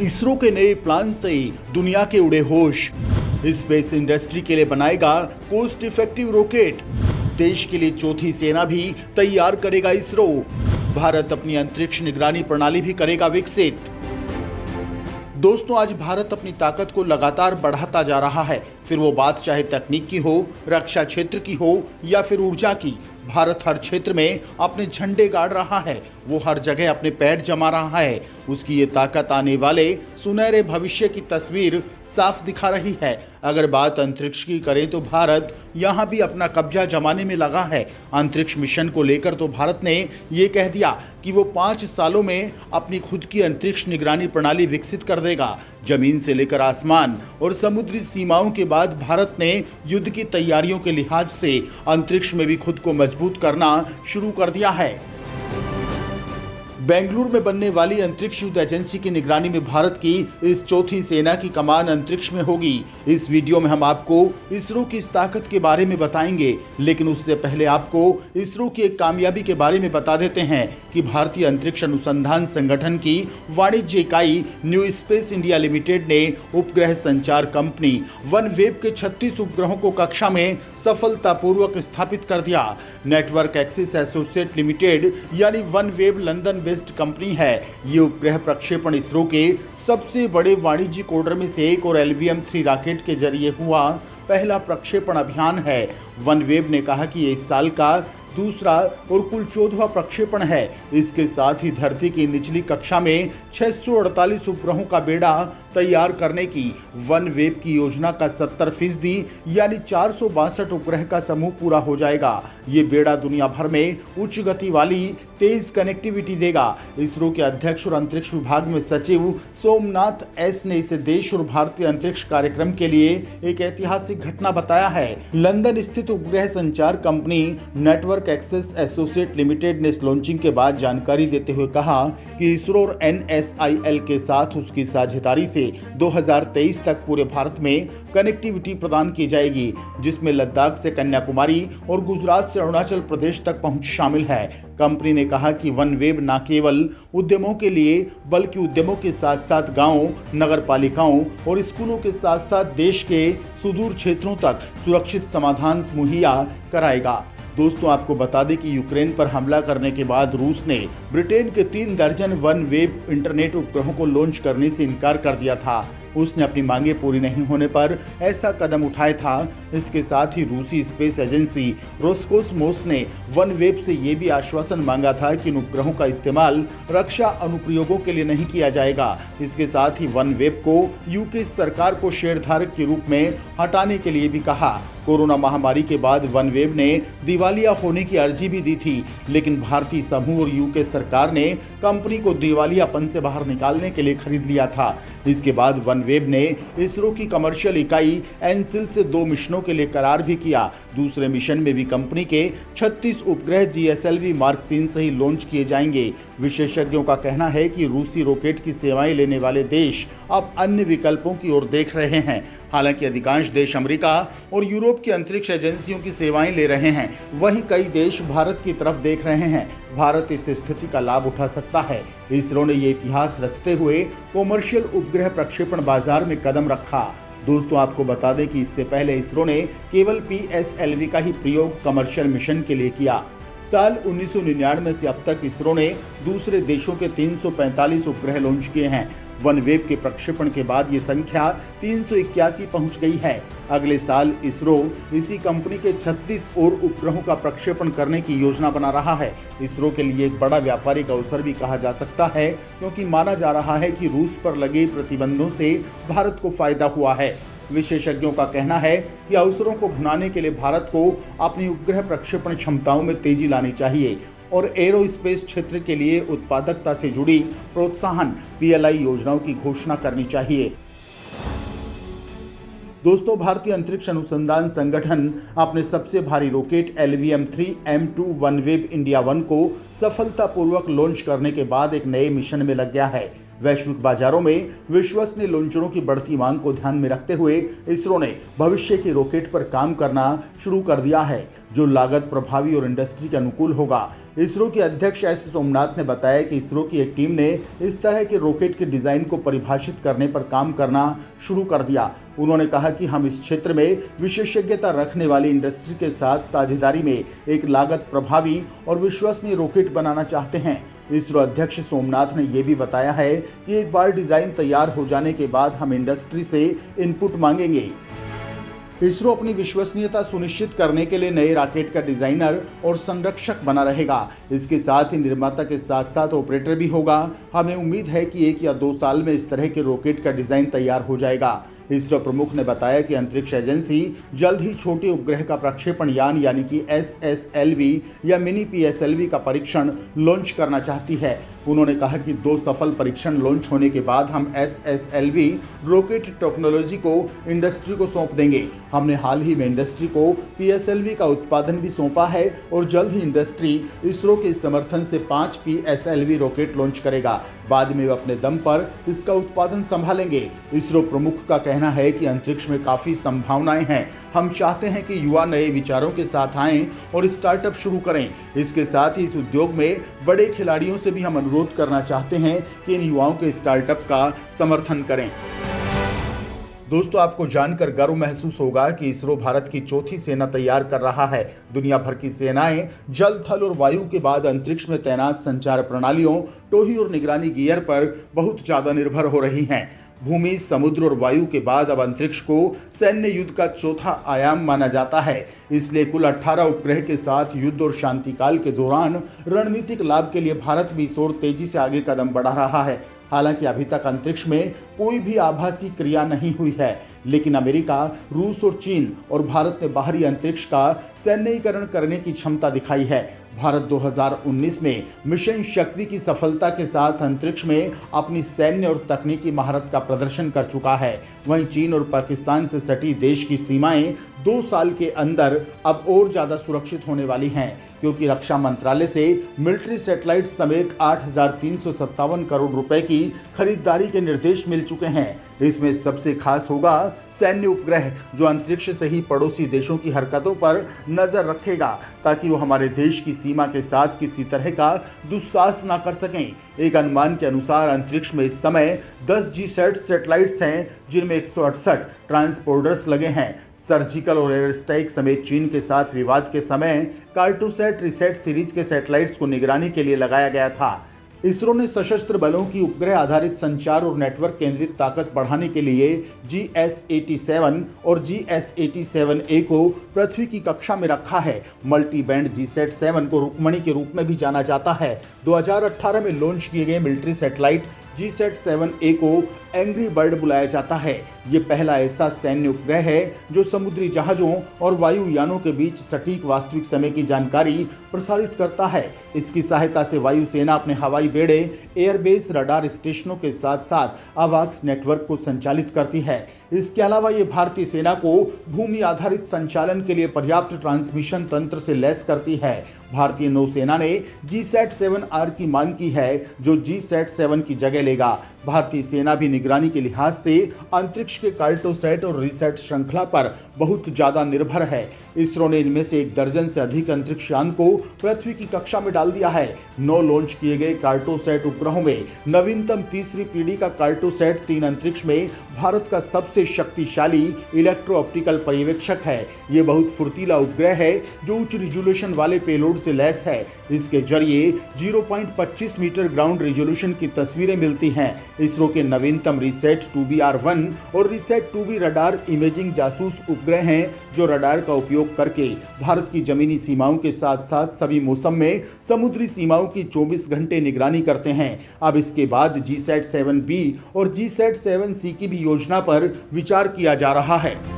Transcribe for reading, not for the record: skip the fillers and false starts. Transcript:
इसरो के नए प्लान से दुनिया के उड़े होश। स्पेस इंडस्ट्री के लिए बनाएगा कॉस्ट इफेक्टिव रॉकेट। देश के लिए चौथी सेना भी तैयार करेगा इसरो। भारत अपनी अंतरिक्ष निगरानी प्रणाली भी करेगा विकसित। दोस्तों, आज भारत अपनी ताकत को लगातार बढ़ाता जा रहा है। फिर वो बात चाहे तकनीक की हो, रक्षा क्षेत्र की हो या फिर ऊर्जा की, भारत हर क्षेत्र में अपने झंडे गाड़ रहा है। वो हर जगह अपने पैर जमा रहा है। उसकी ये ताकत आने वाले सुनहरे भविष्य की तस्वीर साफ दिखा रही है। अगर बात अंतरिक्ष की करें तो भारत यहाँ भी अपना कब्जा जमाने में लगा है। अंतरिक्ष मिशन को लेकर तो भारत ने ये कह दिया कि वो 5 सालों में अपनी खुद की अंतरिक्ष निगरानी प्रणाली विकसित कर देगा। जमीन से लेकर आसमान और समुद्री सीमाओं के बाद भारत ने युद्ध की तैयारियों के लिहाज से अंतरिक्ष में भी खुद को मजबूत करना शुरू कर दिया है। बेंगलुरु में बनने वाली अंतरिक्ष युद्ध एजेंसी की निगरानी में भारत की इस चौथी सेना की कमान अंतरिक्ष में होगी। इस वीडियो में हम आपको इसरो की इस ताकत के बारे में बताएंगे, लेकिन उससे पहले आपको इसरो की एक कामयाबी के बारे में बता देते हैं कि भारतीय अंतरिक्ष अनुसंधान संगठन की वाणिज्य इकाई न्यू स्पेस इंडिया लिमिटेड ने उपग्रह संचार कंपनी वनवेव के 36 उपग्रहों को कक्षा में सफलतापूर्वक स्थापित कर दिया। नेटवर्क एक्सिस एसोसिएट लिमिटेड यानी वनवेव लंदन बेस्ड कंपनी है। ये उपग्रह प्रक्षेपण इसरो के सबसे बड़े वाणिज्यिक ऑर्डर में से एक और LVM-3 रॉकेट के जरिए हुआ पहला प्रक्षेपण अभियान है। वनवेव ने कहा कि ये इस साल का दूसरा और कुल 14वां प्रक्षेपण है। इसके साथ ही धरती की निचली कक्षा में 648 उपग्रहों का बेड़ा तैयार करने की वनवेव की योजना का 70% यानी 462 उपग्रह का समूह पूरा हो जाएगा। ये बेड़ा दुनिया भर में उच्च गति वाली तेज कनेक्टिविटी देगा। इसरो के अध्यक्ष और अंतरिक्ष विभाग में सचिव सोमनाथ एस ने इसे देश और भारतीय अंतरिक्ष कार्यक्रम के लिए एक ऐतिहासिक घटना बताया है। लंदन स्थित उपग्रह संचार company network axis associate limited ने इस लॉन्चिंग के बाद जानकारी देते हुए कहा कि इसरो और NSIL के साथ उसकी साझेदारी से 2023 तक पूरे भारत में कनेक्टिविटी प्रदान की जाएगी, जिसमें लद्दाख से कन्याकुमारी और गुजरात से अरुणाचल प्रदेश तक पहुंच शामिल है। कंपनी ने कहा कि वनवेव न केवल उद्यमों के लिए बल्कि उद्यमों के साथ साथ गांवों, नगर पालिकाओं और स्कूलों के साथ साथ देश के सुदूर क्षेत्रों तक सुरक्षित समाधान मुहैया कराएगा। दोस्तों, आपको बता दें कि यूक्रेन पर हमला करने के बाद रूस ने ब्रिटेन के 3 दर्जन वनवेव इंटरनेट उपग्रहों को लॉन्च करने से इनकार कर दिया था। उसने अपनी मांगे पूरी नहीं होने पर ऐसा कदम उठाया था। इसके साथ ही रूसी स्पेस एजेंसी रोसकोसमोस ने वनवेव से ये भी आश्वासन मांगा था कि इन उपग्रहों का इस्तेमाल रक्षा अनुप्रयोगों के लिए नहीं किया जाएगा। इसके साथ ही वनवेव को यूके सरकार को शेयरधारक के रूप में हटाने के लिए भी कहा। कोरोना महामारी के बाद वनवेव ने दिवालिया होने की अर्जी भी दी थी, लेकिन भारतीय समूह और यूके सरकार ने कंपनी को दिवालियापन से बाहर निकालने के लिए खरीद लिया था। इसके बाद वनवेव ने इसरो की कमर्शियल इकाई एनसिल से 2 मिशनों के लिए करार भी किया। दूसरे मिशन में भी कंपनी के 36 उपग्रह GSLV Mark 3 से ही लॉन्च किए जाएंगे। विशेषज्ञों का कहना है कि रूसी रॉकेट की सेवाएं लेने वाले देश अब अन्य विकल्पों की ओर देख रहे हैं। हालांकि अधिकांश देश अमेरिका और यूरोप की अंतरिक्ष एजेंसियों की सेवाएं ले रहे हैं, वहीं कई देश भारत की तरफ देख रहे हैं। भारत इस स्थिति का लाभ उठा सकता है। इसरो ने ये इतिहास रचते हुए कॉमर्शियल उपग्रह प्रक्षेपण बाजार में कदम रखा। दोस्तों, आपको बता दें कि इससे पहले इसरो ने केवल PSLV का ही प्रयोग कमर्शियल मिशन के लिए किया। साल 1999 से अब तक इसरो ने दूसरे देशों के 345 उपग्रह लॉन्च किए हैं। वनवेव के प्रक्षेपण के बाद ये संख्या 381 पहुंच गई है। अगले साल इसरो इसी कंपनी के 36 और उपग्रहों का प्रक्षेपण करने की योजना बना रहा है। इसरो के लिए एक बड़ा व्यापारिक अवसर भी कहा जा सकता है, क्योंकि माना जा रहा है कि रूस पर लगे प्रतिबंधों से भारत को फायदा हुआ है। विशेषज्ञों का कहना है कि अवसरों को भुनाने के लिए भारत को अपनी उपग्रह प्रक्षेपण क्षमताओं में तेजी लानी चाहिए और एरोस्पेस क्षेत्र के लिए उत्पादकता से जुड़ी प्रोत्साहन PLI योजनाओं की घोषणा करनी चाहिए। दोस्तों, भारतीय अंतरिक्ष अनुसंधान संगठन अपने सबसे भारी रॉकेट LVM-3 M2 वनवेव इंडिया 1 को सफलतापूर्वक लॉन्च करने के बाद एक नए मिशन में लग गया है। वैश्विक बाजारों में विश्वसनीय लॉन्चरों की बढ़ती मांग को ध्यान में रखते हुए इसरो ने भविष्य के रॉकेट पर काम करना शुरू कर दिया है, जो लागत प्रभावी और इंडस्ट्री के अनुकूल होगा। इसरो के अध्यक्ष एस सोमनाथ ने बताया कि इसरो की एक टीम ने इस तरह के रॉकेट के डिजाइन को परिभाषित करने पर काम करना शुरू कर दिया। उन्होंने कहा कि हम इस क्षेत्र में विशेषज्ञता रखने वाली इंडस्ट्री के साथ साझेदारी में एक लागत प्रभावी और विश्वसनीय रॉकेट बनाना चाहते हैं। इसरो अध्यक्ष सोमनाथ ने यह भी बताया है कि एक बार डिजाइन तैयार हो जाने के बाद हम इंडस्ट्री से इनपुट मांगेंगे। इसरो अपनी विश्वसनीयता सुनिश्चित करने के लिए नए रॉकेट का डिजाइनर और संरक्षक बना रहेगा। इसके साथ ही निर्माता के साथ साथ ऑपरेटर भी होगा। हमें उम्मीद है कि 1 या 2 साल में इस तरह के रॉकेट का डिजाइन तैयार हो जाएगा। इसरो प्रमुख ने बताया कि अंतरिक्ष एजेंसी जल्द ही छोटे उपग्रह का प्रक्षेपण यान यानी कि SSLV या मिनी PSLV का परीक्षण लॉन्च करना चाहती है। उन्होंने कहा कि 2 सफल परीक्षण लॉन्च होने के बाद हम SSLV रॉकेट टेक्नोलॉजी को इंडस्ट्री को सौंप देंगे। हमने हाल ही में इंडस्ट्री को PSLV का उत्पादन भी सौंपा है और जल्द ही इंडस्ट्री इसरो के समर्थन से 5 PSLV रॉकेट लॉन्च करेगा। बाद में वे अपने दम पर इसका उत्पादन संभालेंगे। इसरो प्रमुख का कहना है कि अंतरिक्ष में काफी संभावनाएं हैं। हम चाहते हैं कि युवा नए विचारों के साथ आएं और स्टार्टअप शुरू करें। इसके साथ ही इस उद्योग में बड़े खिलाड़ियों से भी हम अनुरोध करना चाहते हैं कि इन युवाओं के स्टार्टअप का समर्थन करें। दोस्तों, आपको जानकर गर्व महसूस होगा कि इसरो भारत की चौथी सेना तैयार कर रहा है। दुनिया भर की सेनाएं जल, थल और वायु के बाद अंतरिक्ष में तैनात संचार प्रणालियों, टोही और निगरानी गियर पर बहुत ज्यादा निर्भर हो रही हैं। भूमि, समुद्र और वायु के बाद अब अंतरिक्ष को सैन्य युद्ध का चौथा आयाम माना जाता है। इसलिए कुल 18 उपग्रह के साथ युद्ध और शांति काल के दौरान रणनीतिक लाभ के लिए भारत भी इस ओर तेजी से आगे कदम बढ़ा रहा है। हालांकि अभी तक अंतरिक्ष में कोई भी आभासी क्रिया नहीं हुई है, लेकिन अमेरिका, रूस और चीन और भारत ने बाहरी अंतरिक्ष का सैन्यीकरण करने की क्षमता दिखाई है। भारत 2019 में मिशन शक्ति की सफलता के साथ अंतरिक्ष में अपनी सैन्य और तकनीकी महारत का प्रदर्शन कर चुका है। वहीं चीन और पाकिस्तान से सटी देश की सीमाएं 2 साल के अंदर अब और ज्यादा सुरक्षित होने वाली हैं, क्योंकि रक्षा मंत्रालय से मिलिट्री सैटेलाइट समेत 8,357 करोड़ रुपए की खरीदारी के निर्देश मिल चुके हैं। इसमें सबसे खास होगा सैन्य उपग्रह, जो अंतरिक्ष से ही पड़ोसी देशों की हरकतों पर नजर रखेगा, ताकि वो हमारे देश की सीमा के साथ किसी तरह का दुस्साहस ना कर सकें। एक अनुमान के अनुसार अंतरिक्ष में इस समय 10 जीसैट सैटेलाइट्स हैं, जिनमें 168 ट्रांसपोर्टर्स लगे हैं। सर्जिकल और एयरस्ट्राइक समेत चीन के साथ विवाद के समय कार्टोसैट रिसेट सीरीज के सैटेलाइट्स को निगरानी के लिए लगाया गया था। इसरो ने सशस्त्र बलों की उपग्रह आधारित संचार और नेटवर्क केंद्रित ताकत बढ़ाने के लिए GS-87 और GS-87A को पृथ्वी की कक्षा में रखा है। मल्टी बैंड GSAT-7 को रुक्मणी के रूप में भी जाना जाता है। 2018 में लॉन्च किए गए मिलिट्री सैटेलाइट GSAT-7A को एंग्री बर्ड बुलाया जाता है। ये पहला ऐसा सैन्य उपग्रह है जो समुद्री जहाजों और वायुयानों के बीच सटीक वास्तविक समय की जानकारी प्रसारित करता है। इसकी सहायता से वायुसेना अपने हवाई बेड़े, एयरबेस, रडार स्टेशनों के साथ साथ आवाक्स नेटवर्क को संचालित करती है। इसके अलावा ये भारतीय सेना को भूमि आधारित संचालन के लिए पर्याप्त ट्रांसमिशन तंत्र से लैस करती है। भारतीय नौसेना ने GSAT-7R की मांग की है, जो GSAT-7 की जगह लेगा। भारतीय सेना भी निगरानी के लिहाज से अंतरिक्ष के कार्टोसैट और रिसैट श्रृंखला पर बहुत ज्यादा निर्भर है। इसरो ने इनमें से 1 दर्जन से अधिक अंतरिक्ष यान को पृथ्वी की कक्षा में डाल दिया है। 9 लॉन्च किए गए कार्टोसैट उपग्रहों में नवीनतम तीसरी पीढ़ी का कार्टोसैट 3 अंतरिक्ष में भारत का सबसे शक्तिशाली इलेक्ट्रो ऑप्टिकल पर्यवेक्षक है। ये बहुत फुर्तीला उपग्रह है जो उच्च रिजोल्यूशन वाले पेलोड से लैस है। इसके जरिए 0.25 मीटर ग्राउंड रिजोल्यूशन की तस्वीरें मिलती हैं। इसरो के नवीनतम रिसैट 2BR1 और रिसैट 2B रडार इमेजिंग जासूस उपग्रह हैं, जो रडार का उपयोग करके भारत की जमीनी सीमाओं के साथ साथ सभी मौसम में समुद्री सीमाओं की 24 घंटे निगरानी करते हैं। अब इसके बाद GSAT-7B और GSAT-7C की भी योजना पर विचार किया जा रहा है।